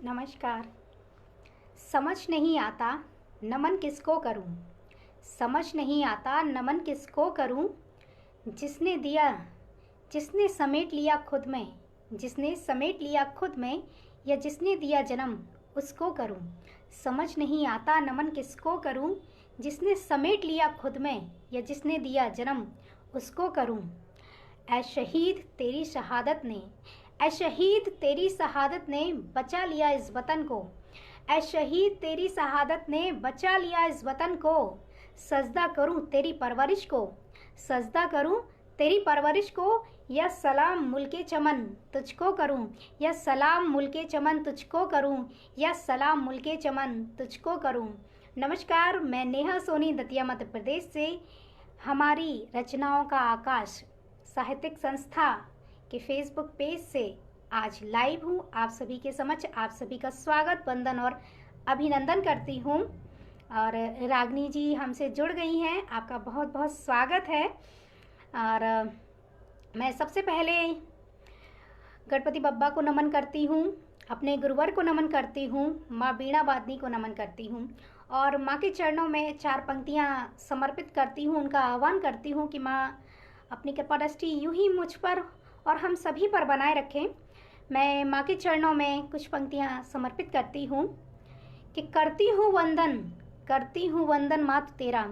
नमस्कार। समझ नहीं आता नमन किसको करूं, समझ नहीं आता नमन किसको करूं। जिसने दिया, जिसने समेट लिया खुद में, जिसने समेट लिया खुद में, या जिसने दिया जन्म उसको करूं। समझ नहीं आता नमन किसको करूं, जिसने समेट लिया खुद में, या जिसने दिया जन्म उसको करूं। ऐ शहीद तेरी शहादत ने, ऐ शहीद तेरी शहादत ने बचा लिया इस वतन को। ऐ शहीद तेरी शहादत ने बचा लिया इस वतन को। सजदा करूं तेरी परवरिश को, सजदा करूं तेरी परवरिश को, या सलाम मुल्के चमन तुझको करूं, या सलाम मुल्के चमन तुझको करूं, या सलाम मुल्के चमन तुझको करूं। नमस्कार, मैं नेहा सोनी दतिया मध्य प्रदेश से। हमारी रचनाओं का आकाश साहित्यिक संस्था के फेसबुक पेज से आज लाइव हूँ। आप सभी के समक्ष आप सभी का स्वागत, वंदन और अभिनंदन करती हूँ। और रागनी जी हमसे जुड़ गई हैं, आपका बहुत बहुत स्वागत है। और मैं सबसे पहले गणपति बप्पा को नमन करती हूँ, अपने गुरुवर को नमन करती हूँ, माँ बीणा वादनी को नमन करती हूँ और माँ के चरणों में 4 पंक्तियाँ समर्पित करती हूँ। उनका आह्वान करती हूँ कि माँ अपनी कृपा दृष्टि यूं ही मुझ पर और हम सभी पर बनाए रखें। मैं माँ के चरणों में कुछ पंक्तियाँ समर्पित करती हूँ कि करती हूँ वंदन, करती हूँ वंदन मातु तेरा,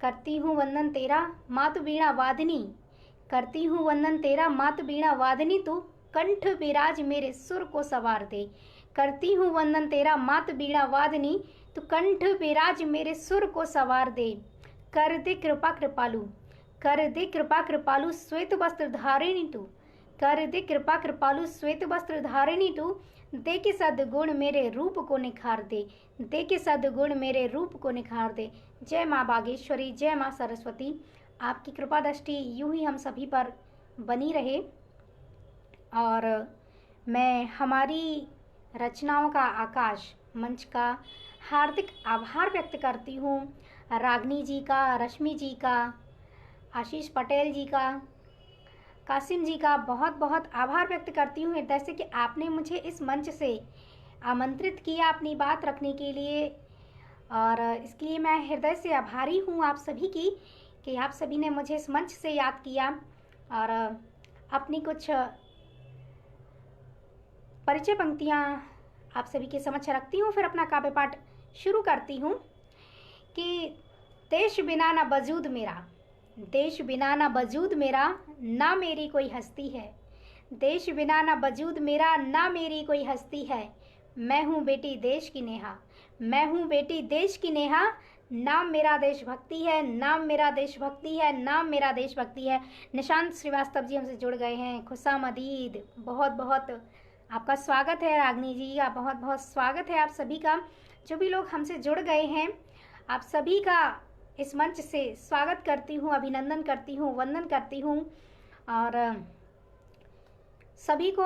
करती हूँ वंदन तेरा मातु बीणा वादनी, करती हूँ वंदन तेरा मातु बीणा वादनी, तू कंठ बिराज मेरे सुर को सवार दे। करती हूँ वंदन तेरा मातु बीणा वादनी, तू कंठ बिराज मेरे सुर को सवार दे। कर दे कृपा कृपालु, कर दे कृपा कृपालु श्वेत वस्त्र धारिणी तू, कर दे कृपा कृपालु श्वेत वस्त्र धारिणी तू, दे के सद्गुण मेरे रूप को निखार दे, दे के सद्गुण मेरे रूप को निखार दे। जय माँ बागेश्वरी, जय माँ सरस्वती। आपकी कृपा दृष्टि यूं ही हम सभी पर बनी रहे। और मैं हमारी रचनाओं का आकाश मंच का हार्दिक आभार व्यक्त करती हूँ। रागनी जी का, रश्मि जी का, आशीष पटेल जी का, कासिम जी का बहुत बहुत आभार व्यक्त करती हूँ हृदय से कि आपने मुझे इस मंच से आमंत्रित किया अपनी बात रखने के लिए। और इसके लिए मैं हृदय से आभारी हूँ आप सभी की कि आप सभी ने मुझे इस मंच से याद किया। और अपनी कुछ परिचय पंक्तियाँ आप सभी के समक्ष रखती हूँ, फिर अपना काव्य पाठ शुरू करती हूँ कि देश बिना ना वजूद मेरा, देश बिना ना वजूद मेरा, ना मेरी कोई हस्ती है। देश बिना ना वजूद मेरा, ना मेरी कोई हस्ती है। मैं हूँ बेटी देश की नेहा, मैं हूँ बेटी देश की नेहा, नाम मेरा देशभक्ति है, नाम मेरा देशभक्ति है, नाम मेरा देशभक्ति है। निशांत श्रीवास्तव जी हमसे जुड़ गए हैं। खुशामदीद, बहुत बहुत आपका स्वागत है। रागनी जी का बहुत बहुत स्वागत है। आप सभी का, जो भी लोग हमसे जुड़ गए हैं, आप सभी का इस मंच से स्वागत करती हूँ, अभिनंदन करती हूँ, वंदन करती हूँ। और सभी को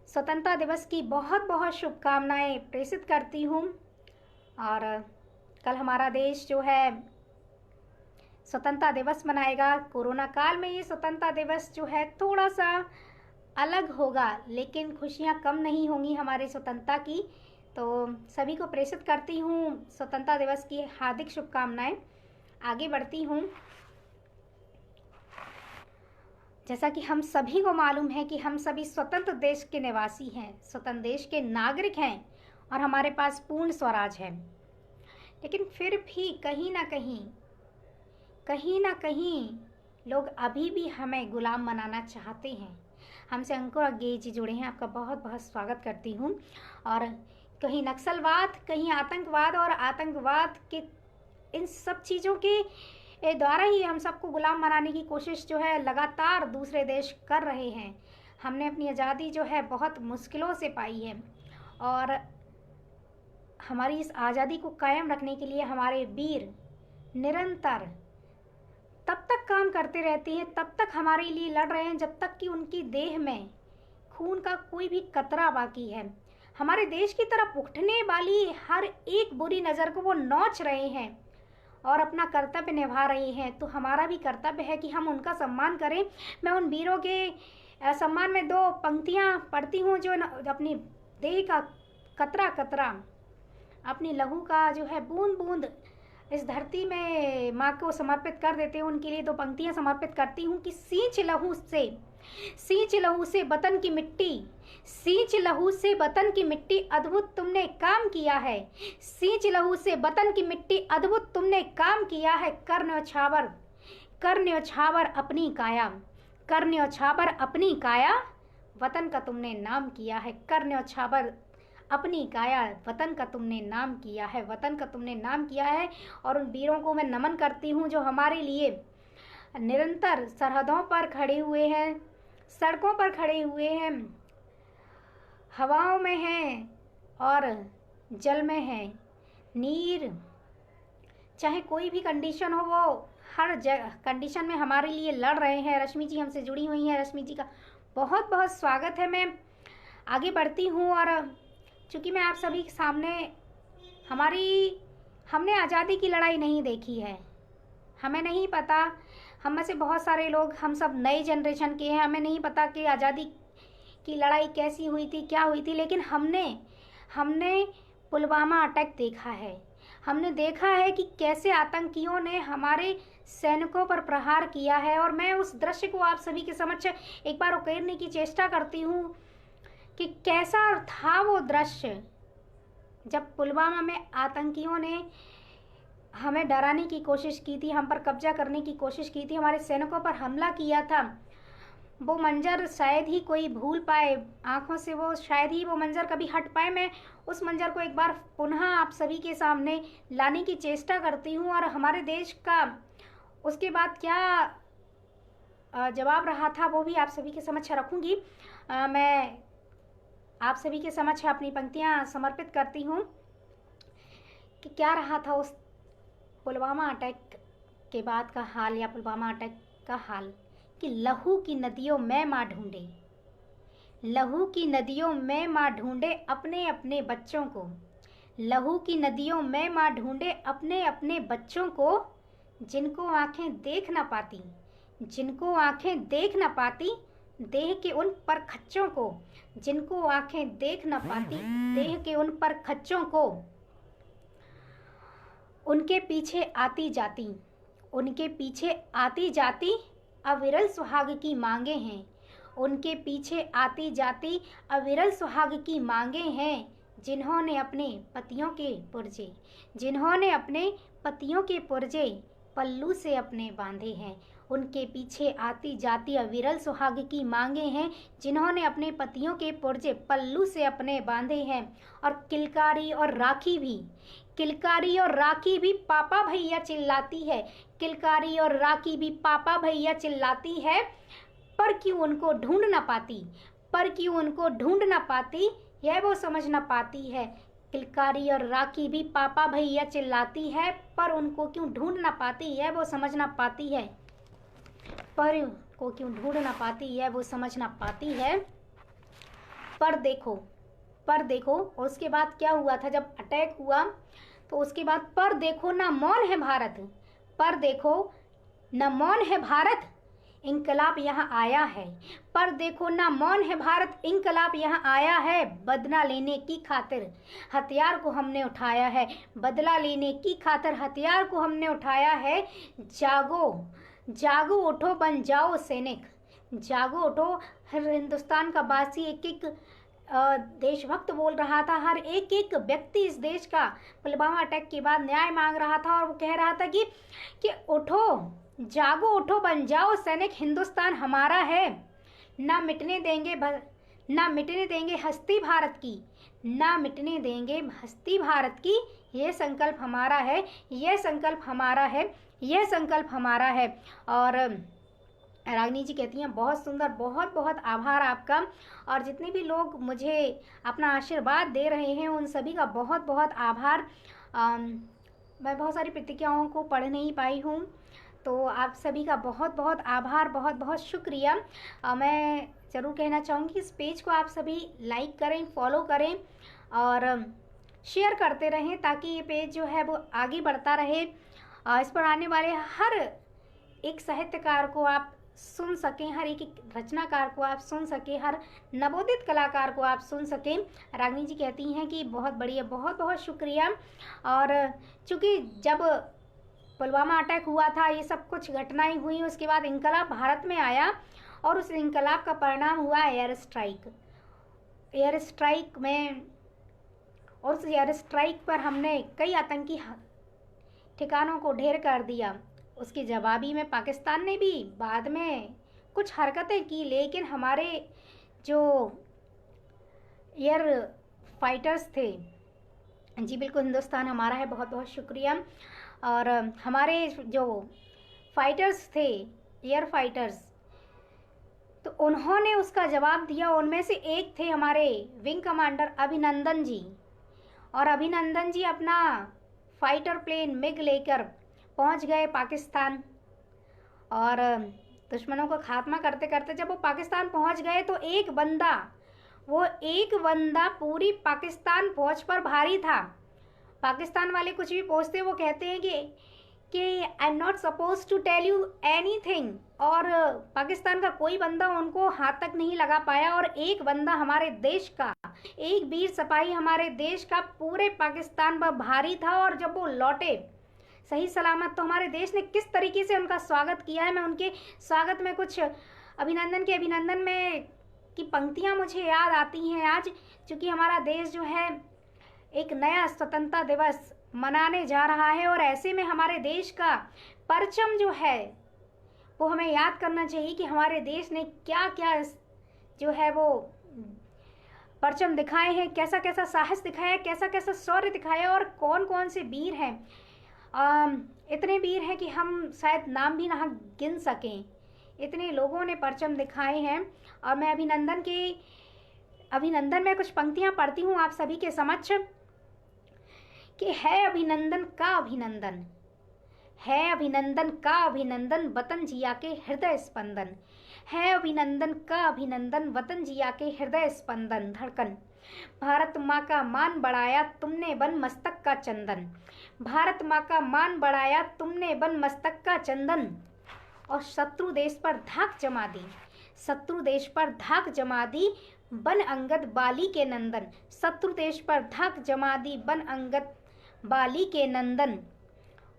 स्वतंत्रता दिवस की बहुत बहुत शुभकामनाएं प्रेषित करती हूँ। और कल हमारा देश जो है स्वतंत्रता दिवस मनाएगा। कोरोना काल में ये स्वतंत्रता दिवस जो है थोड़ा सा अलग होगा, लेकिन खुशियाँ कम नहीं होंगी हमारे स्वतंत्रता की। तो सभी को प्रेषित करती हूँ स्वतंत्रता दिवस की हार्दिक शुभकामनाएं। आगे बढ़ती हूँ। जैसा कि हम सभी को मालूम है कि हम सभी स्वतंत्र देश के निवासी हैं, स्वतंत्र देश के नागरिक हैं और हमारे पास पूर्ण स्वराज है। लेकिन फिर भी कहीं ना कहीं लोग अभी भी हमें गुलाम बनाना चाहते हैं। हमसे अंकुर अज्ञे जी जुड़े हैं, आपका बहुत बहुत स्वागत करती हूँ। और कहीं नक्सलवाद, कहीं आतंकवाद, और आतंकवाद के इन सब चीज़ों के द्वारा ही हम सबको गुलाम बनाने की कोशिश जो है लगातार दूसरे देश कर रहे हैं। हमने अपनी आज़ादी जो है बहुत मुश्किलों से पाई है और हमारी इस आज़ादी को कायम रखने के लिए हमारे वीर निरंतर तब तक काम करते रहते हैं, तब तक हमारे लिए लड़ रहे हैं, जब तक कि उनकी देह में खून का कोई भी कतरा बाकी है। हमारे देश की तरफ उठने वाली हर एक बुरी नज़र को वो नोच रहे हैं और अपना कर्तव्य निभा रहे हैं। तो हमारा भी कर्तव्य है कि हम उनका सम्मान करें। मैं उन वीरों के सम्मान में 2 पंक्तियां पढ़ती हूँ जो अपनी देह का कतरा कतरा, अपनी लहू का जो है बूंद बूंद इस धरती में माँ को समर्पित कर देते हैं। उनके लिए 2 पंक्तियाँ समर्पित करती हूँ कि सींच लहू से वतन की मिट्टी, सींच लहू से वतन की मिट्टी, अद्भुत तुमने काम किया है। सींच लहू से वतन की मिट्टी, अद्भुत तुमने काम किया है। कर न्योछावर अपनी काया, कर न्योछावर अपनी काया, वतन का तुमने नाम किया है। कर न्योछावर अपनी काया, वतन का तुमने नाम किया है, वतन का तुमने नाम किया है। और उन वीरों को मैं नमन करती हूँ जो हमारे लिए निरंतर सरहदों पर खड़े हुए हैं, सड़कों पर खड़े हुए हैं, हवाओं में हैं और जल में हैं। नीर चाहे कोई भी कंडीशन हो, वो हर कंडीशन में हमारे लिए लड़ रहे हैं। रश्मि जी हमसे जुड़ी हुई हैं, रश्मि जी का बहुत बहुत स्वागत है। मैं आगे बढ़ती हूँ और चूँकि मैं आप सभी के सामने हमने आज़ादी की लड़ाई नहीं देखी है, हमें नहीं पता। हम में से बहुत सारे लोग, हम सब नए जनरेशन के हैं, हमें नहीं पता कि आज़ादी की लड़ाई कैसी हुई थी, क्या हुई थी। लेकिन हमने पुलवामा अटैक देखा है। हमने देखा है कि कैसे आतंकियों ने हमारे सैनिकों पर प्रहार किया है। और मैं उस दृश्य को आप सभी के समक्ष एक बार उकेरने की चेष्टा करती हूँ कि कैसा था वो दृश्य जब पुलवामा में आतंकियों ने हमें डराने की कोशिश की थी, हम पर कब्जा करने की कोशिश की थी, हमारे सैनिकों पर हमला किया था। वो मंजर शायद ही कोई भूल पाए आँखों से, वो शायद ही वो मंजर कभी हट पाए। मैं उस मंजर को एक बार पुनः आप सभी के सामने लाने की चेष्टा करती हूँ और हमारे देश का उसके बाद क्या जवाब रहा था वो भी आप सभी के समक्ष रखूँगी। मैं आप सभी के समक्ष अपनी पंक्तियाँ समर्पित करती हूँ कि क्या रहा था उस पुलवामा अटैक के बाद का हाल, या पुलवामा अटैक का हाल, कि लहू की नदियों में माँ ढूंढे, लहू की नदियों में माँ ढूंढे अपने अपने बच्चों को, लहू की नदियों में माँ ढूंढे अपने अपने बच्चों को, जिनको आंखें देख ना पाती, जिनको आंखें देख ना पाती देह के उन पर खच्चों को, जिनको आंखें देख ना पाती देह के उन पर खच्चों को, उनके पीछे आती जाती, उनके पीछे आती जाती अविरल सुहाग की मांगे हैं, उनके पीछे आती जाती अविरल सुहाग की मांगे हैं। जिन्होंने अपने पतियों के पुर्जे, जिन्होंने अपने पतियों के पुर्जे पल्लू से अपने बांधे हैं, उनके पीछे आती जाती अविरल सुहाग की मांगे हैं। जिन्होंने अपने पतियों के पुर्जे पल्लू से अपने बांधे हैं। और किलकारी और राखी भी, किलकारी और राखी भी पापा भैया चिल्लाती है, किलकारी और राखी भी पापा भैया चिल्लाती है। पर क्यों उनको ढूंढ ना पाती, पर क्यों उनको ढूंढ ना पाती, यह वो समझ ना पाती है। किलकारी और राखी भी पापा भैया चिल्लाती है, पर उनको क्यों ढूंढ ना पाती, यह वो समझ ना पाती है, पर को क्यों ढूंढ ना पाती है, वो समझ ना पाती है। पर देखो और उसके बाद क्या हुआ था जब अटैक हुआ, तो उसके बाद पर देखो ना मौन है भारत, पर देखो न मौन है भारत, इंकलाब यहाँ आया है। पर देखो ना मौन है भारत, इंकलाब यहाँ आया है। बदला लेने की खातिर हथियार को हमने उठाया है, बदला लेने की खातिर हथियार को हमने उठाया है। जागो जागो उठो बन जाओ सैनिक, जागो उठो। हर हिंदुस्तान का वासी एक एक देशभक्त बोल रहा था, हर एक एक व्यक्ति इस देश का पुलवामा अटैक के बाद न्याय मांग रहा था। और वो कह रहा था कि उठो, जागो उठो बन जाओ सैनिक, हिंदुस्तान हमारा है, ना मिटने देंगे हस्ती भारत की, ना मिटने देंगे हस्ती भारत की। ये संकल्प हमारा है, ये संकल्प हमारा है, यह संकल्प हमारा है। और रागिनी जी कहती हैं बहुत सुंदर, बहुत बहुत आभार आपका। और जितने भी लोग मुझे अपना आशीर्वाद दे रहे हैं उन सभी का बहुत बहुत आभार। मैं बहुत सारी प्रतिक्रियाओं को पढ़ नहीं पाई हूँ, तो आप सभी का बहुत बहुत आभार, बहुत बहुत शुक्रिया। मैं ज़रूर कहना चाहूँगी इस पेज को आप सभी लाइक करें, फॉलो करें और शेयर करते रहें, ताकि ये पेज जो है वो आगे बढ़ता रहे। इस पर आने वाले हर एक साहित्यकार को आप सुन सकें, हर एक रचनाकार को आप सुन सकें, हर नवोदित कलाकार को आप सुन सकें। रागिनी जी कहती हैं कि बहुत बढ़िया, बहुत बहुत शुक्रिया। और चूँकि जब पुलवामा अटैक हुआ था, ये सब कुछ घटनाएं हुई, उसके बाद इनकलाब भारत में आया और उस इनकलाब का परिणाम हुआ एयर स्ट्राइक। एयर स्ट्राइक में, और उस एयर स्ट्राइक पर हमने कई आतंकी ठिकानों को ढेर कर दिया। उसके जवाबी में पाकिस्तान ने भी बाद में कुछ हरकतें की, लेकिन हमारे जो एयर फाइटर्स थे, जी बिल्कुल, हिंदुस्तान हमारा है, बहुत बहुत शुक्रिया। और हमारे जो फाइटर्स थे, एयर फाइटर्स, तो उन्होंने उसका जवाब दिया। उनमें से एक थे हमारे विंग कमांडर अभिनंदन जी, और अभिनंदन जी अपना फाइटर प्लेन मिग लेकर पहुंच गए पाकिस्तान, और दुश्मनों का खात्मा करते करते जब वो पाकिस्तान पहुंच गए तो एक बंदा पूरी पाकिस्तान फौज पर भारी था। पाकिस्तान वाले कुछ भी पूछते वो कहते हैं कि I am not suppose to tell you anything, और पाकिस्तान का कोई बंदा उनको हाथ तक नहीं लगा पाया। और एक बंदा हमारे देश का, एक वीर सिपाही हमारे देश का पूरे पाकिस्तान पर भारी था, और जब वो लौटे सही सलामत, तो हमारे देश ने किस तरीके से उनका स्वागत किया है। मैं उनके स्वागत में कुछ अभिनंदन में की पंक्तियां मुझे याद आती हैं आज, क्योंकि हमारा देश जो है एक नया स्वतंत्रता दिवस मनाने जा रहा है, और ऐसे में हमारे देश का परचम जो है वो हमें याद करना चाहिए कि हमारे देश ने क्या क्या जो है वो परचम दिखाए हैं, कैसा कैसा साहस दिखाया, कैसा कैसा शौर्य दिखाया, और कौन कौन से वीर हैं। इतने वीर हैं कि हम शायद नाम भी ना गिन सकें, इतने लोगों ने परचम दिखाए हैं। और मैं अभिनंदन में कुछ पंक्तियां पढ़ती हूँ आप सभी के समक्ष कि है अभिनंदन का अभिनंदन, है अभिनंदन का अभिनंदन, वतन जिया के हृदय स्पंदन, है अभिनंदन का अभिनंदन, वतन जिया के हृदय स्पंदन धड़कन। भारत माँ का मान बढ़ाया तुमने बन मस्तक का चंदन, भारत माँ का मान बढ़ाया तुमने बन मस्तक का चंदन, और शत्रु देश पर धाक जमा दी, शत्रु देश पर धाक जमा दी बन अंगद बाली के नंदन, शत्रु देश पर धाक जमा दी बन अंगद बाली के नंदन।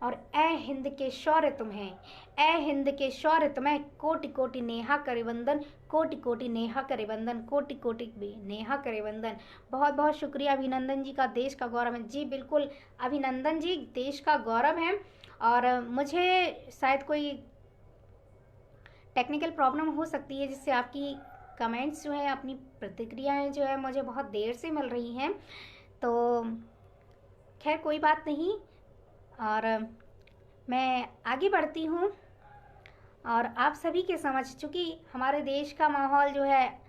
और ए हिंद के शौर्य तुम्हें, ए हिंद के शौर्य तुम्हें, कोटि कोटि नेहा करे वंदन, कोटि कोटि नेहा करे वंदन, कोटि कोटि नेहा करे वंदन। बहुत बहुत शुक्रिया अभिनंदन जी का, देश का गौरव है। जी बिल्कुल, अभिनंदन जी देश का गौरव है। और मुझे शायद कोई टेक्निकल प्रॉब्लम हो सकती है जिससे आपकी कमेंट्स जो है, अपनी प्रतिक्रियाएं जो है मुझे बहुत देर से मिल रही हैं, तो खैर कोई बात नहीं। और मैं आगे बढ़ती हूँ, और आप सभी के समझ, चूँकि हमारे देश का माहौल जो है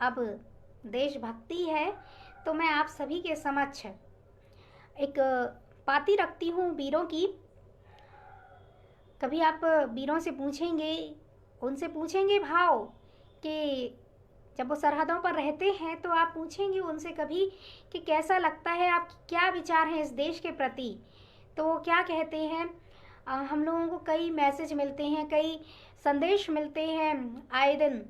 अब देशभक्ति है, तो मैं आप सभी के समक्ष एक पाती रखती हूँ वीरों की। कभी आप वीरों से पूछेंगे, उनसे पूछेंगे भाव कि जब वो सरहदों पर रहते हैं, तो आप पूछेंगे उनसे कभी कि कैसा लगता है, आपके क्या विचार हैं इस देश के प्रति, तो वो क्या कहते हैं। हम लोगों को कई मैसेज मिलते हैं, कई संदेश मिलते हैं आए दिन,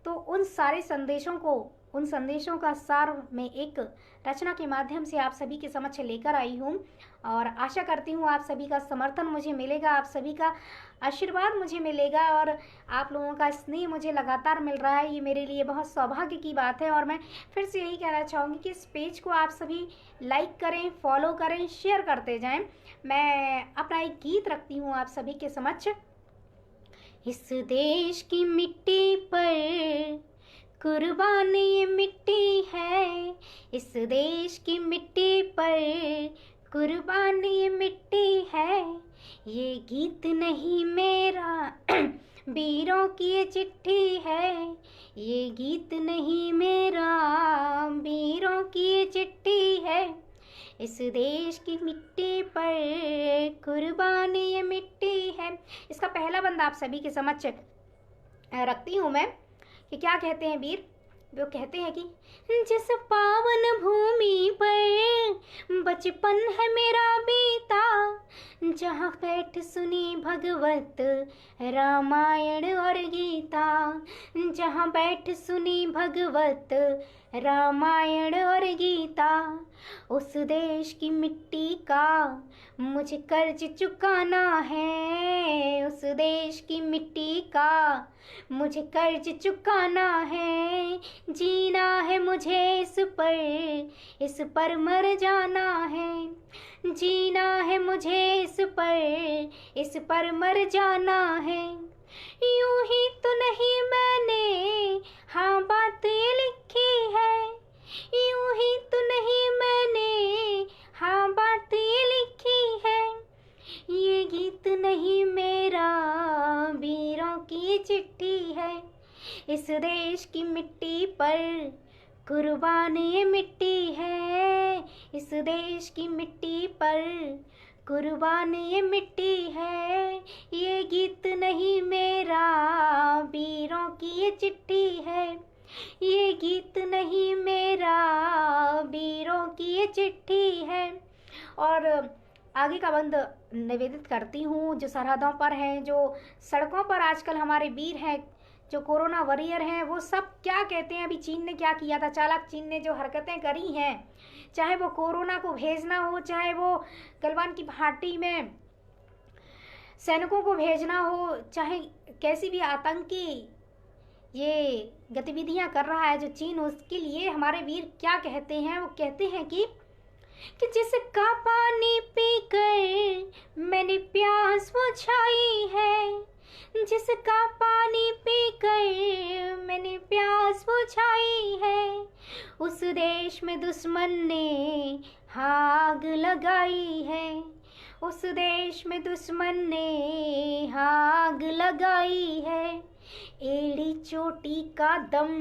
तो उन सारे संदेशों को, उन संदेशों का सार मैं एक रचना के माध्यम से आप सभी के समक्ष लेकर आई हूँ, और आशा करती हूँ आप सभी का समर्थन मुझे मिलेगा, आप सभी का आशीर्वाद मुझे मिलेगा, और आप लोगों का स्नेह मुझे लगातार मिल रहा है। ये मेरे लिए बहुत सौभाग्य की बात है। और मैं फिर से यही कहना चाहूँगी कि इस पेज को आप सभी लाइक करें, फॉलो करें, शेयर करते जाएं। मैं अपना एक गीत रखती हूँ आप सभी के समक्ष। इस देश की मिट्टी पर कुर्बान ये मिट्टी है, इस देश की मिट्टी पर कुर्बान ये मिट्टी है, ये गीत नहीं मेरा वीरों की ये चिट्ठी है, ये गीत नहीं मेरा वीरों की ये चिट्ठी है, इस देश की मिट्टी पर कुर्बान ये मिट्टी है। इसका पहला बंद आप सभी के समक्ष रखती हूँ मैं कि क्या कहते हैं वीर वो कहते हैं कि जिस पावन भूमि पर बचपन है मेरा बीता, जहाँ बैठ सुनी भगवत रामायण और गीता, जहाँ बैठ सुनी भगवत रामायण और गीता, उस देश की मिट्टी का मुझे कर्ज चुकाना है, उस देश की मिट्टी का मुझे कर्ज चुकाना है, जीना है मुझे इस पर मर जाना है, जीना है मुझे इस पर मर जाना है। यूं ही तो नहीं मैंने हाँ बात ये लिखी है, यूं ही तो नहीं मैंने हाँ बात ये लिखी है, ये गीत नहीं मेरा वीरों की चिट्ठी है, इस देश की मिट्टी पर कुर्बान ये मिट्टी है, इस देश की मिट्टी पर कुर्बान ये मिट्टी है, ये गीत नहीं मेरा वीरों की ये चिट्ठी है, ये गीत नहीं मेरा वीरों की ये चिट्ठी है। और आगे का बंद निवेदित करती हूँ जो सरहदों पर हैं, जो सड़कों पर आजकल हमारे वीर हैं, जो कोरोना वॉरियर हैं, वो सब क्या कहते हैं। अभी चीन ने क्या किया था, चालाक चीन ने जो हरकतें करी हैं, चाहे वो कोरोना को भेजना हो, चाहे वो गलवान की घाटी में सैनिकों को भेजना हो, चाहे कैसी भी आतंकी ये गतिविधियां कर रहा है जो चीन, उसके लिए हमारे वीर क्या कहते हैं। वो कहते हैं कि जिसका पानी पीकर मैंने प्यास बुझाई है, जिसका पानी पीकर मैंने प्यास बुझाई है, उस देश में दुश्मन ने आग लगाई है, उस देश में दुश्मन ने आग लगाई है। एड़ी चोटी का दम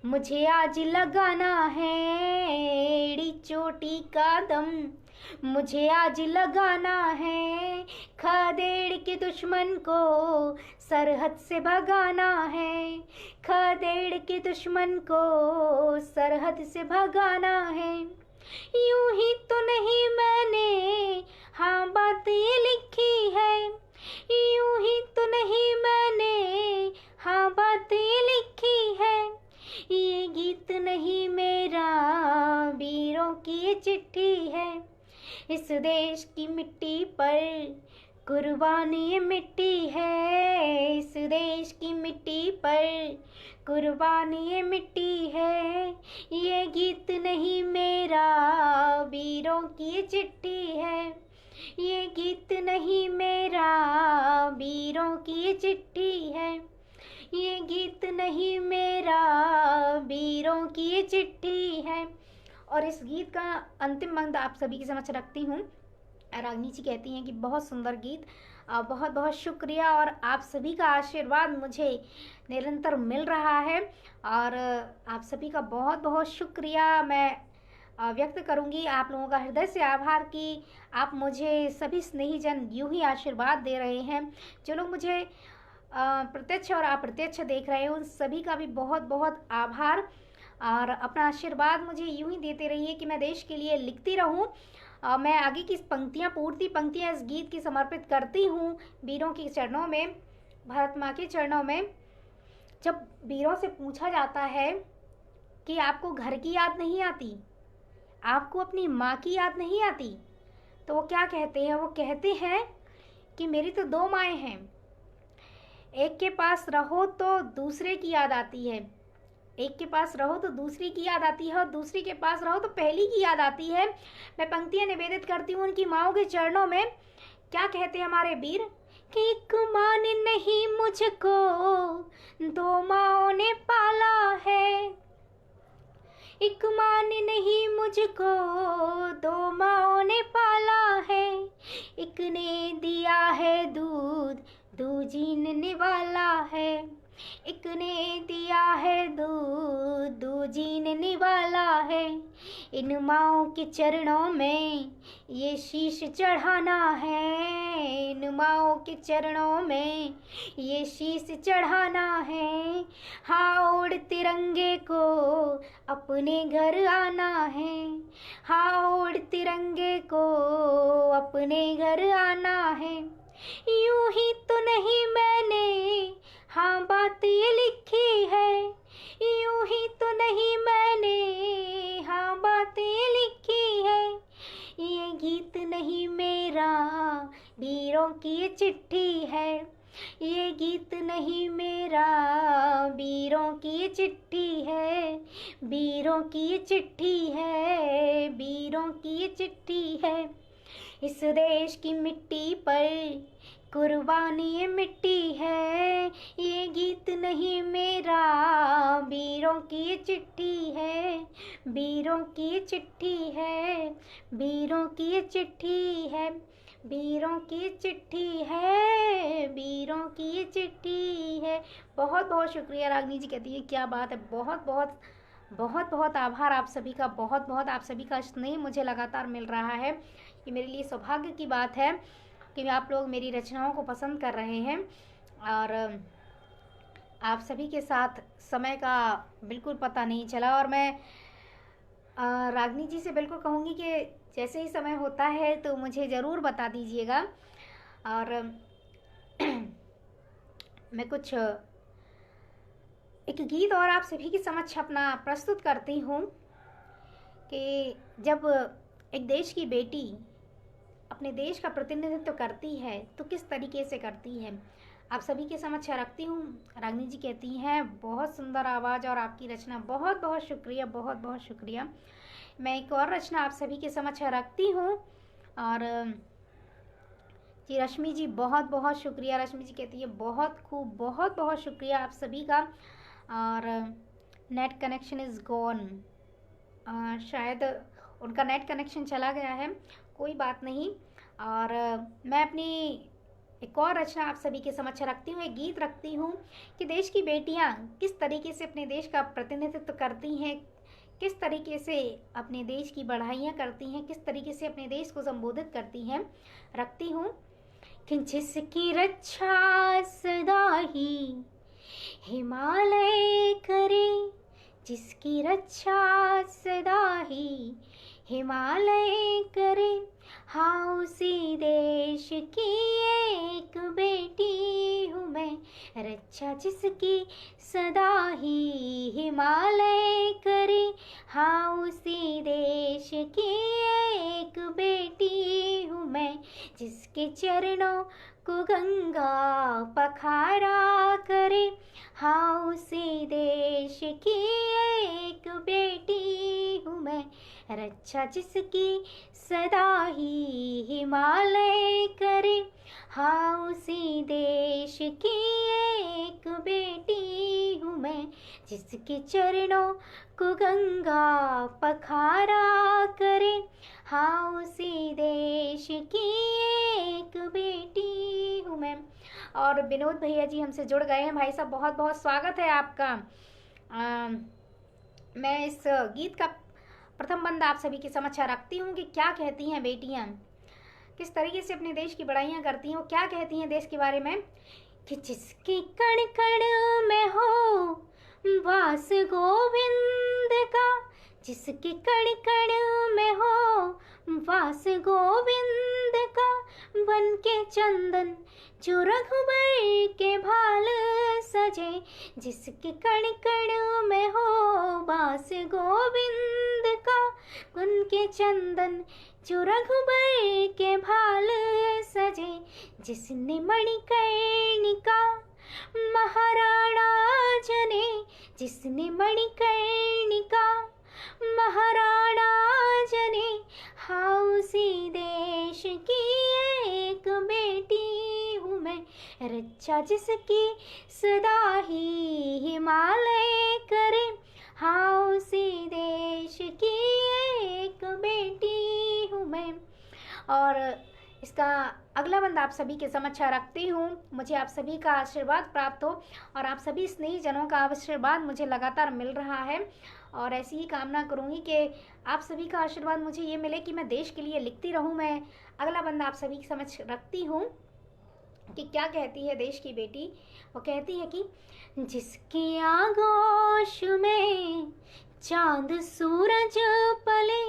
मुझे आज लगाना है, एड़ी चोटी का दम मुझे आज लगाना है, खदेड़ के दुश्मन को सरहद से भगाना है, खदेड़ के दुश्मन को सरहद से भगाना है। यूं ही तो नहीं मैंने हाँ बात ये लिखी है, यूं ही तो नहीं मैंने हाँ बात ये लिखी है, ये गीत नहीं मेरा वीरों की ये चिट्ठी है, इस देश की मिट्टी पर कुर्बान ये मिट्टी है, इस देश की मिट्टी पर कुर्बान ये मिट्टी है, ये गीत नहीं मेरा वीरों की ये चिट्ठी है, ये गीत नहीं मेरा वीरों की ये चिट्ठी है, ये गीत नहीं मेरा वीरों की ये चिट्ठी है। और इस गीत का अंतिम बंद आप सभी की समझ रखती हूँ। रागनी जी कहती हैं कि बहुत सुंदर गीत, बहुत बहुत शुक्रिया, और आप सभी का आशीर्वाद मुझे निरंतर मिल रहा है, और आप सभी का बहुत बहुत शुक्रिया मैं व्यक्त करूंगी। आप लोगों का हृदय से आभार कि आप मुझे सभी स्नेहीजन यूं ही आशीर्वाद दे रहे हैं। जो लोग मुझे प्रत्यक्ष और अप्रत्यक्ष देख रहे हैं उन सभी का भी बहुत बहुत आभार, और अपना आशीर्वाद मुझे यूं ही देते रहिए कि मैं देश के लिए लिखती रहूं। मैं आगे की पूर्ति पंक्तियां इस गीत की समर्पित करती हूं वीरों के चरणों में, भारत माँ के चरणों में। जब वीरों से पूछा जाता है कि आपको घर की याद नहीं आती, आपको अपनी माँ की याद नहीं आती, तो वो क्या कहते हैं, वो कहते हैं कि मेरी तो दो माएँ हैं, एक के पास रहो तो दूसरे की याद आती है, एक के पास रहो तो दूसरी की याद आती है, और दूसरी के पास रहो तो पहली की याद आती है। मैं पंक्तियां निवेदित करती हूँ उनकी माँओं के चरणों में। क्या कहते हैं हमारे वीर कि एक माँ ने नहीं मुझको दो माँओं ने पाला है, एक माँ ने नहीं मुझको दो माँओं ने पाला है, एक ने दिया है दूध दूजीनने वाला है, एक ने दिया है दूध दूजीनने वाला है, इन माँओं के चरणों में ये शीश चढ़ाना है, इन माँओं के चरणों में ये शीश चढ़ाना है। हाँ उड़ तिरंगे को अपने घर आना है, हाँ उड़ तिरंगे को अपने घर आना है। यूं ही तो नहीं मैंने हाँ बात ये लिखी है, यूं ही तो नहीं मैंने हाँ बात ये लिखी है। ये गीत नहीं मेरा वीरों की ये चिट्ठी है, ये गीत नहीं मेरा वीरों की ये चिट्ठी है, वीरों की ये चिट्ठी है, वीरों की ये चिट्ठी है। इस देश की मिट्टी पर कुर्बानी ये मिट्टी है, ये गीत नहीं मेरा वीरों की ये चिट्ठी है, वीरों की ये चिट्ठी है, वीरों की ये चिट्ठी है, वीरों की चिट्ठी है, वीरों की चिट्ठी है। बहुत बहुत शुक्रिया रागनी जी, कहती है क्या बात है। बहुत बहुत बहुत बहुत आभार आप सभी का, बहुत बहुत आप सभी का स्नेह मुझे लगातार मिल रहा है। ये मेरे लिए सौभाग्य की बात है कि आप लोग मेरी रचनाओं को पसंद कर रहे हैं और आप सभी के साथ समय का बिल्कुल पता नहीं चला। और मैं रागनी जी से बिल्कुल कहूँगी कि जैसे ही समय होता है तो मुझे ज़रूर बता दीजिएगा। और मैं कुछ एक गीत और आप सभी के समक्ष अपना प्रस्तुत करती हूँ कि जब एक देश की बेटी अपने देश का प्रतिनिधित्व करती है तो किस तरीके से करती है, आप सभी के समक्ष रखती हूँ। रागनी जी कहती हैं बहुत सुंदर आवाज़ और आपकी रचना, बहुत बहुत शुक्रिया, बहुत बहुत शुक्रिया। मैं एक और रचना आप सभी के समक्ष रखती हूँ। और जी रश्मि जी बहुत बहुत शुक्रिया। रश्मि जी कहती है बहुत खूब, बहुत बहुत शुक्रिया आप सभी का। और नेट कनेक्शन इज़ गॉन, शायद उनका नेट कनेक्शन चला गया है, कोई बात नहीं। और मैं अपनी एक और रचना आप सभी के समक्ष रखती हूँ, एक गीत रखती हूँ कि देश की बेटियाँ किस तरीके से अपने देश का प्रतिनिधित्व करती हैं, किस तरीके से अपने देश की बढ़ाइयाँ करती हैं, किस तरीके से अपने देश को संबोधित करती हैं। रखती हूँ कि जिसकी रक्षा सदा ही हिमालय करे, जिसकी रक्षा सदा ही हिमालय करे, हाँ उसी देश की एक बेटी हूँ मैं, रक्षा जिसकी सदा ही हिमालय करे, हाँ उसी देश की एक बेटी हूँ मैं, जिसके चरणों को गंगा पखारा करे, हाँ उसी देश की एक बेटी हूँ मैं, रक्षा जिसकी सदा ही हिमालय करे, हाँ उसी देश की एक बेटी हूँ मैं, जिसके चरणों को गंगा पखारा करे, हाँ उसी देश की एक बेटी हूँ मैं। और विनोद भैया जी हमसे जुड़ गए हैं, भाई साहब बहुत बहुत स्वागत है आपका। मैं इस गीत का प्रथम बंद आप सभी के समक्ष रखती हूँ कि क्या कहती हैं बेटियाँ, किस तरीके से अपने देश की बड़ाइयाँ करती हैं, वो क्या कहती हैं देश के बारे में कि जिसके कण कण में हो वास गोविंद का, जिसके कण कण में हो वास गोविंद का, बन के चंदन जो रघुबर के भाल सजे, जिसके कण कण में हो वास गोविंद का, बन के चंदन जो रघुबर के भाल सजे, जिसने मणिकर्णिका महाराणा जने, जिसने मणिकर्णिका महाराणा जने, हाँ उसी देश की एक बेटी हूँ मैं, रक्षा जिसकी सदा ही हिमालय करे, हाँ उसी देश की एक बेटी हूँ मैं। और इसका अगला बंद आप सभी के समक्ष रखती हूँ। मुझे आप सभी का आशीर्वाद प्राप्त हो और आप सभी स्नेहीजनों का आशीर्वाद मुझे लगातार मिल रहा है और ऐसी ही कामना करूँगी कि आप सभी का आशीर्वाद मुझे ये मिले कि मैं देश के लिए लिखती रहूँ। मैं अगला बंद आप सभी के समक्ष रखती हूँ कि क्या कहती है देश की बेटी। वो कहती है कि जिसकी आगोश में चांद सूरज पले,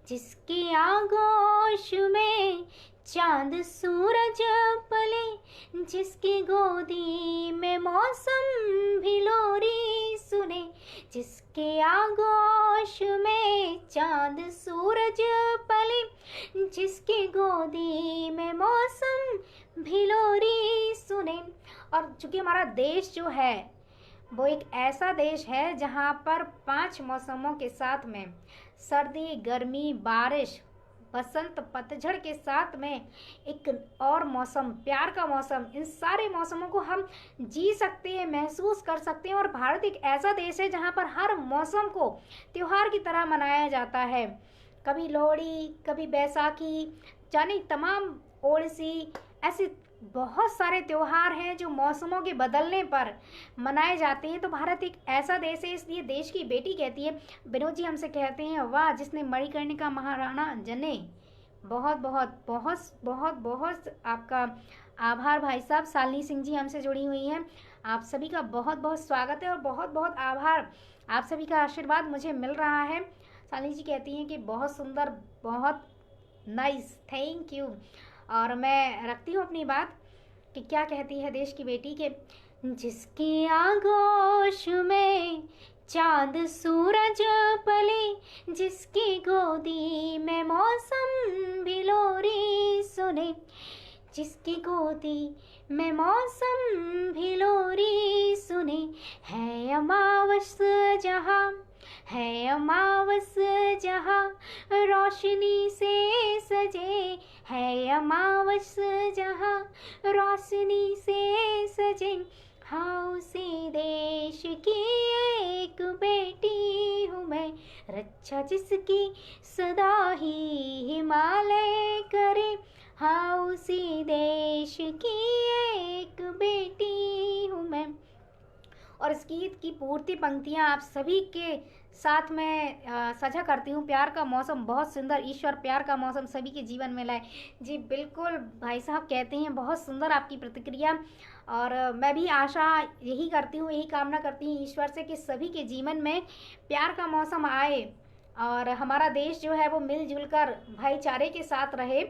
जिसकी आगोश में चांद सूरज पले, जिसकी गोदी में मौसम भी लोरी सुने, जिसके आगोश में चांद सूरज पले, जिसकी गोदी में मौसम भी लोरी सुने। और चूंकि हमारा देश जो है वो एक ऐसा देश है जहाँ पर 5 मौसमों के साथ में सर्दी, गर्मी, बारिश, बसंत, पतझड़ के साथ में एक और मौसम, प्यार का मौसम, इन सारे मौसमों को हम जी सकते हैं, महसूस कर सकते हैं। और भारत एक ऐसा देश है जहाँ पर हर मौसम को त्योहार की तरह मनाया जाता है। कभी लोहड़ी, कभी बैसाखी, जाने तमाम ओड़सी, ऐसे बहुत सारे त्योहार हैं जो मौसमों के बदलने पर मनाए जाते हैं। तो भारत एक ऐसा देश है, इसलिए देश की बेटी कहती है। विनोद जी हमसे कहते हैं वाह जिसने मणिकर्णिका महाराणा जने। बहुत बहुत बहुत बहुत बहुत आपका आभार भाई साहब। शालिनी सिंह जी हमसे जुड़ी हुई हैं, आप सभी का बहुत बहुत स्वागत है और बहुत बहुत आभार। आप सभी का आशीर्वाद मुझे मिल रहा है। शालिनी जी कहती हैं कि बहुत सुंदर, बहुत नाइस, थैंक यू। और मैं रखती हूँ अपनी बात कि क्या कहती है देश की बेटी के जिसकी आगोश में चांद सूरज पले, जिसकी गोदी में मौसम भी लोरी सुने, जिसकी गोदी में मौसम भी लोरी सुने, है अमावस जहाँ, है अमावस जहाँ रोशनी से सजे, है अमावस जहाँ रोशनी से सजे, हाँ उसी देश की एक बेटी हूँ मैं, रक्षा जिसकी सदा ही हिमालय करे, हाँ उसी देश की एक बेटी हूँ मैं। और इस गीत की पूर्ति पंक्तियाँ आप सभी के साथ में साझा करती हूँ। प्यार का मौसम बहुत सुंदर, ईश्वर प्यार का मौसम सभी के जीवन में लाए। जी बिल्कुल भाई साहब कहते हैं, बहुत सुंदर आपकी प्रतिक्रिया। और मैं भी आशा यही करती हूँ, यही कामना करती हूँ ईश्वर से कि सभी के जीवन में प्यार का मौसम आए और हमारा देश जो है वो मिलजुल कर भाईचारे के साथ रहे।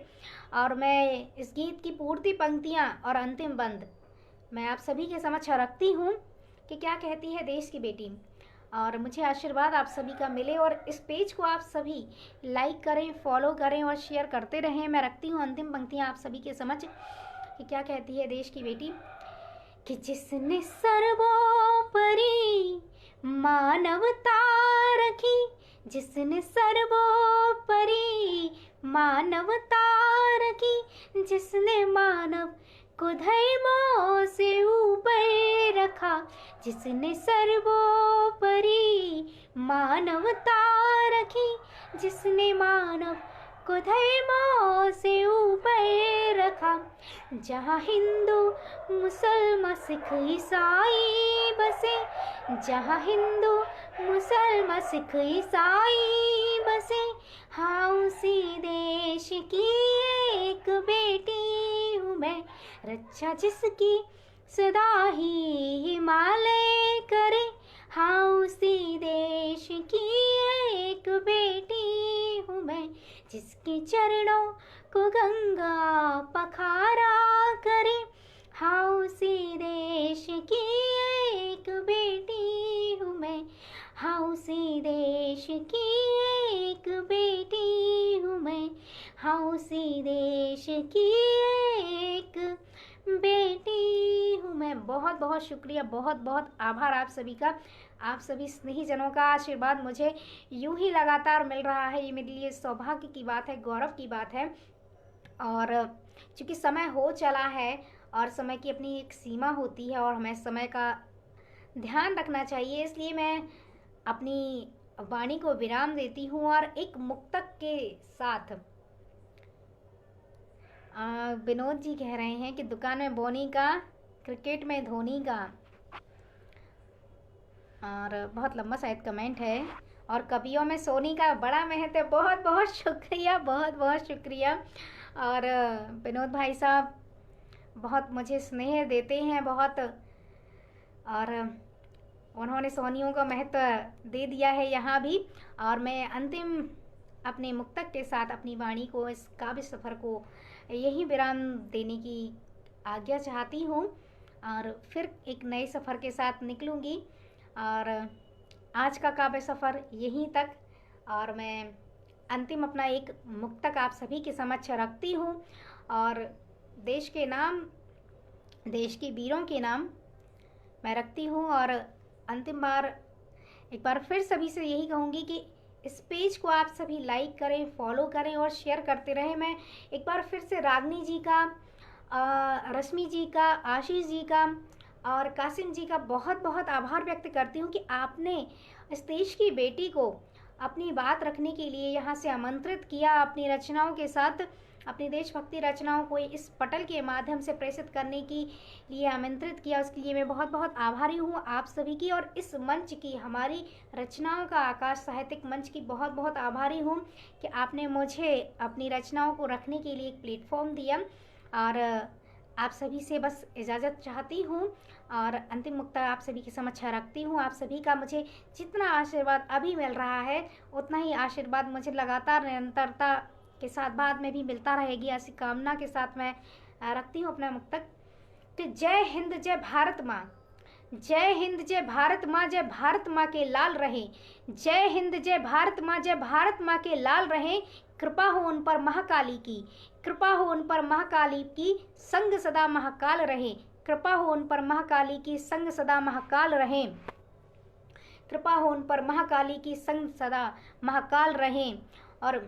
और मैं इस गीत की पूर्ति पंक्तियाँ और अंतिम बंद मैं आप सभी के समक्ष रखती हूँ कि क्या कहती है देश की बेटी। और मुझे आशीर्वाद आप सभी का मिले और इस पेज को आप सभी लाइक करें, फॉलो करें और शेयर करते रहें। मैं रखती हूँ अंतिम पंक्तियाँ आप सभी के समक्ष कि क्या कहती है देश की बेटी कि जिसने सर्वोपरि मानवता रखी, जिसने सर्वोपरि मानवता रखी, जिसने मानव को धर्मों से ऊपर रखा, जिसने सर्वोपरि मानवता रखी, जिसने मानव को धर्मों से ऊपर रखा, जहाँ हिंदू मुसलमान सिख ईसाई बसे, जहाँ हिंदू मुसलमान सिख ईसाई बसे, हाँ उसी देश की एक बेटी हूँ मैं, रक्षा जिसकी सदा ही हिमालय करे, हाँ उसी देश की एक बेटी हूँ मैं, जिसके चरणों को गंगा पखारा करे, हाँ उसी देश की एक बेटी हूँ मैं, हाँ उसी देश की एक बेटी हूँ मैं, हाँ उसी देश की एक बेटी हूँ मैं। बहुत बहुत शुक्रिया, बहुत बहुत आभार आप सभी का। आप सभी स्नेहीजनों का आशीर्वाद मुझे यूं ही लगातार मिल रहा है। ये मेरे लिए सौभाग्य की बात है, गौरव की बात है। और चूँकि समय हो चला है और समय की अपनी एक सीमा होती है और हमें समय का ध्यान रखना चाहिए, इसलिए मैं अपनी वाणी को विराम देती हूँ और एक मुक्तक के साथ विनोद जी कह रहे हैं कि दुकान में बोनी का, क्रिकेट में धोनी का। और बहुत लंबा शायद कमेंट है। और कवियों में सोनी का बड़ा महत्व है। बहुत बहुत शुक्रिया, बहुत बहुत शुक्रिया। और विनोद भाई साहब बहुत मुझे स्नेह देते हैं बहुत, और उन्होंने सोनियों का महत्व दे दिया है यहाँ भी। और मैं अंतिम अपने मुक्तक के साथ अपनी वाणी को, इस काव्य सफ़र को यही विराम देने की आज्ञा चाहती हूँ, और फिर एक नए सफ़र के साथ निकलूँगी। और आज का काव्य सफ़र यहीं तक। और मैं अंतिम अपना एक मुक्तक आप सभी के समक्ष रखती हूँ, और देश के नाम, देश के वीरों के नाम मैं रखती हूँ। और अंतिम बार एक बार फिर सभी से यही कहूँगी कि इस पेज को आप सभी लाइक करें, फॉलो करें और शेयर करते रहें। मैं एक बार फिर से रागनी जी का, रश्मि जी का, आशीष जी का और कासिम जी का बहुत बहुत आभार व्यक्त करती हूँ कि आपने इस देश की बेटी को अपनी बात रखने के लिए यहाँ से आमंत्रित किया, अपनी रचनाओं के साथ अपनी देशभक्ति रचनाओं को इस पटल के माध्यम से प्रेषित करने के लिए आमंत्रित किया। उसके लिए मैं बहुत बहुत आभारी हूँ आप सभी की, और इस मंच की, हमारी रचनाओं का आकाश साहित्यिक मंच की बहुत बहुत आभारी हूँ कि आपने मुझे अपनी रचनाओं को रखने के लिए एक प्लेटफॉर्म दिया। और आप सभी से बस इजाज़त चाहती हूँ, और अंतिम मुक्ता आप सभी के समक्ष रखती हूँ। आप सभी का मुझे जितना आशीर्वाद अभी मिल रहा है, उतना ही आशीर्वाद मुझे लगातार निरंतरता के साथ बाद में भी मिलता रहेगी, ऐसी कामना के साथ मैं रखती हूँ अपना मुक्तक कि जय हिंद, जय भारत माँ। जय हिंद, जय भारत माँ, जय भारत माँ के लाल रहे। जय हिंद, जय भारत माँ, जय भारत माँ के लाल रहे। कृपा हो उन पर महाकाली की, कृपा हो उन पर महाकाली की, संग सदा महाकाल रहे। कृपा हो उन पर महाकाली की, संग सदा महाकाल रहे। कृपा हो उन पर महाकाली की, संग सदा महाकाल रहे। और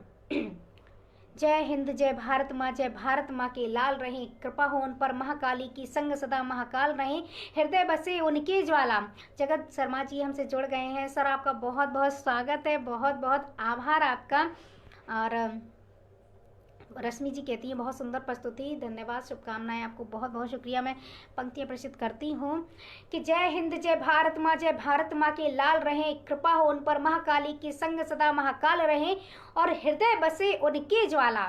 जय हिंद, जय भारत माँ, जय भारत माँ के लाल रहें। कृपा हो उन पर महाकाली की, संग सदा महाकाल रहें। हृदय बसे उनके ज्वाला। जगत शर्मा जी हमसे जुड़ गए हैं। सर आपका बहुत बहुत स्वागत है, बहुत बहुत आभार आपका। और रश्मि जी कहती हैं बहुत सुंदर प्रस्तुति, धन्यवाद, शुभकामनाएं आपको, बहुत बहुत शुक्रिया। मैं पंक्तियां प्रस्तुत करती हूँ कि जय हिंद, जय भारत माँ, जय भारत माँ के लाल रहें। कृपा हो उन पर महाकाली की, संग सदा महाकाल रहें। और हृदय बसे उनके ज्वाला,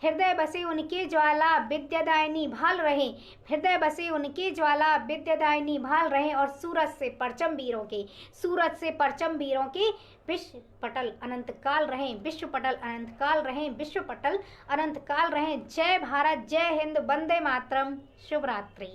हृदय बसे उनके ज्वाला, विद्यादायिनी भाल रहे। हृदय बसे उनके ज्वाला, विद्यादायिनी भाल रहे। और सूरज से परचम वीरों के, सूरज से परचम वीरों के, विश्व पटल अनंत काल रहें। विश्व पटल अनंत काल रहें। विश्व पटल अनंत काल रहें। जय भारत, जय हिंद, वंदे मातरम। शुभ रात्रि।